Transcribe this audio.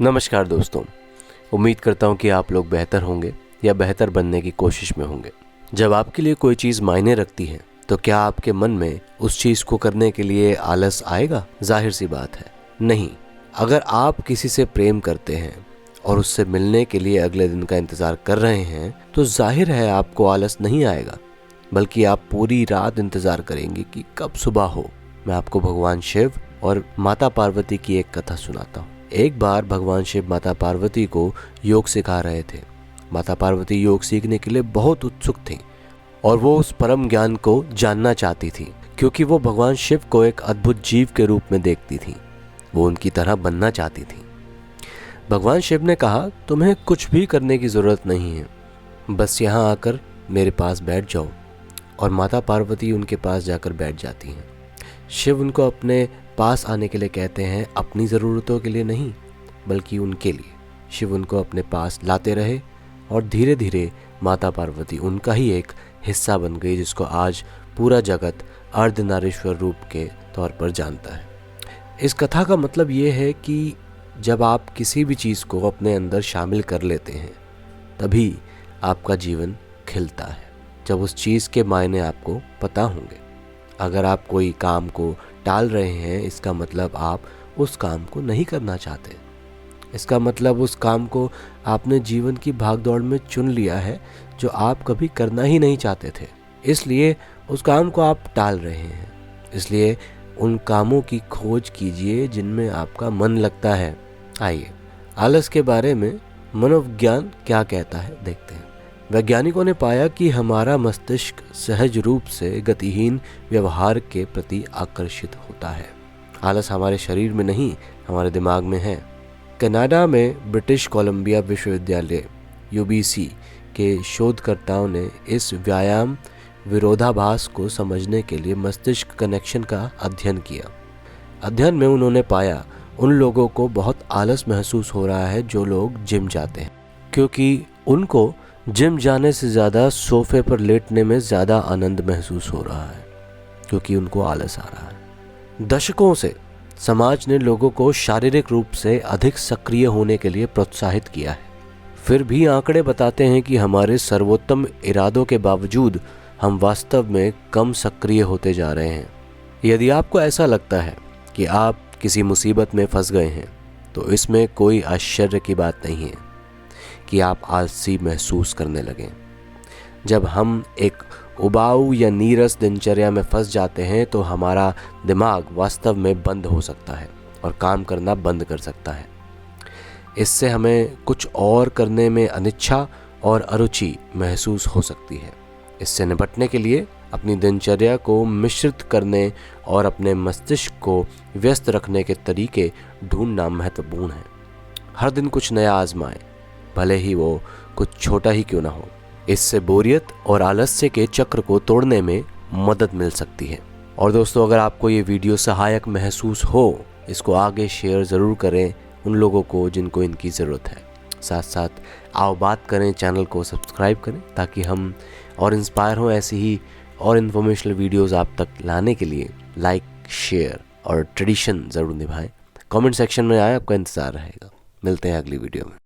नमस्कार दोस्तों, उम्मीद करता हूँ कि आप लोग बेहतर होंगे या बेहतर बनने की कोशिश में होंगे। जब आपके लिए कोई चीज़ मायने रखती है तो क्या आपके मन में उस चीज़ को करने के लिए आलस आएगा? जाहिर सी बात है, नहीं। अगर आप किसी से प्रेम करते हैं और उससे मिलने के लिए अगले दिन का इंतज़ार कर रहे हैं तो जाहिर है आपको आलस नहीं आएगा, बल्कि आप पूरी रात इंतज़ार करेंगे कि कब सुबह हो। मैं आपको भगवान शिव और माता पार्वती की एक कथा सुनाता हूँ। एक बार भगवान शिव माता पार्वती को योग सिखा रहे थे। माता पार्वती योग सीखने के लिए बहुत उत्सुक थी और वो उस परम ज्ञान को जानना चाहती थी, क्योंकि वो भगवान शिव को एक अद्भुत जीव के रूप में देखती थी। वो उनकी तरह बनना चाहती थी। भगवान शिव ने कहा, तुम्हें कुछ भी करने की ज़रूरत नहीं है, बस यहाँ आकर मेरे पास बैठ जाओ। और माता पार्वती उनके पास जाकर बैठ जाती हैं। शिव उनको अपने पास आने के लिए कहते हैं, अपनी ज़रूरतों के लिए नहीं बल्कि उनके लिए। शिव उनको अपने पास लाते रहे और धीरे धीरे माता पार्वती उनका ही एक हिस्सा बन गई, जिसको आज पूरा जगत अर्धनारीश्वर रूप के तौर पर जानता है। इस कथा का मतलब ये है कि जब आप किसी भी चीज़ को अपने अंदर शामिल कर लेते हैं तभी आपका जीवन खिलता है, जब उस चीज़ के मायने आपको पता होंगे। अगर आप कोई काम को टाल रहे हैं, इसका मतलब आप उस काम को नहीं करना चाहते। इसका मतलब उस काम को आपने जीवन की भागदौड़ में चुन लिया है जो आप कभी करना ही नहीं चाहते थे, इसलिए उस काम को आप टाल रहे हैं। इसलिए उन कामों की खोज कीजिए जिनमें आपका मन लगता है। आइए आलस के बारे में मनोविज्ञान क्या कहता है देखते हैं। वैज्ञानिकों ने पाया कि हमारा मस्तिष्क सहज रूप से गतिहीन व्यवहार के प्रति आकर्षित होता है। आलस हमारे शरीर में नहीं, हमारे दिमाग में है। कनाडा में ब्रिटिश कोलंबिया विश्वविद्यालय UBC के शोधकर्ताओं ने इस व्यायाम विरोधाभास को समझने के लिए मस्तिष्क कनेक्शन का अध्ययन किया। अध्ययन में उन्होंने पाया उन लोगों को बहुत आलस महसूस हो रहा है जो लोग जिम जाते हैं, क्योंकि उनको जिम जाने से ज़्यादा सोफे पर लेटने में ज़्यादा आनंद महसूस हो रहा है, क्योंकि उनको आलस आ रहा है। दशकों से समाज ने लोगों को शारीरिक रूप से अधिक सक्रिय होने के लिए प्रोत्साहित किया है। फिर भी आंकड़े बताते हैं कि हमारे सर्वोत्तम इरादों के बावजूद हम वास्तव में कम सक्रिय होते जा रहे हैं। यदि आपको ऐसा लगता है कि आप किसी मुसीबत में फंस गए हैं तो इसमें कोई आश्चर्य की बात नहीं है कि आप आलसी महसूस करने लगें। जब हम एक उबाऊ या नीरस दिनचर्या में फंस जाते हैं तो हमारा दिमाग वास्तव में बंद हो सकता है और काम करना बंद कर सकता है। इससे हमें कुछ और करने में अनिच्छा और अरुचि महसूस हो सकती है। इससे निपटने के लिए अपनी दिनचर्या को मिश्रित करने और अपने मस्तिष्क को व्यस्त रखने के तरीके ढूंढना महत्वपूर्ण है। हर दिन कुछ नया आजमाएं, भले ही वो कुछ छोटा ही क्यों ना हो। इससे बोरियत और आलस्य के चक्र को तोड़ने में मदद मिल सकती है। और दोस्तों, अगर आपको ये वीडियो सहायक महसूस हो, इसको आगे शेयर ज़रूर करें उन लोगों को जिनको इनकी ज़रूरत है। साथ साथ आओ बात करें, चैनल को सब्सक्राइब करें ताकि हम और इंस्पायर हों ऐसी ही और इन्फॉर्मेशनल वीडियोज़ आप तक लाने के लिए लाइक, शेयर और ट्रेडिशन ज़रूर निभाएं। कमेंट सेक्शन में आए, आपका इंतज़ार रहेगा। मिलते हैं अगली वीडियो में।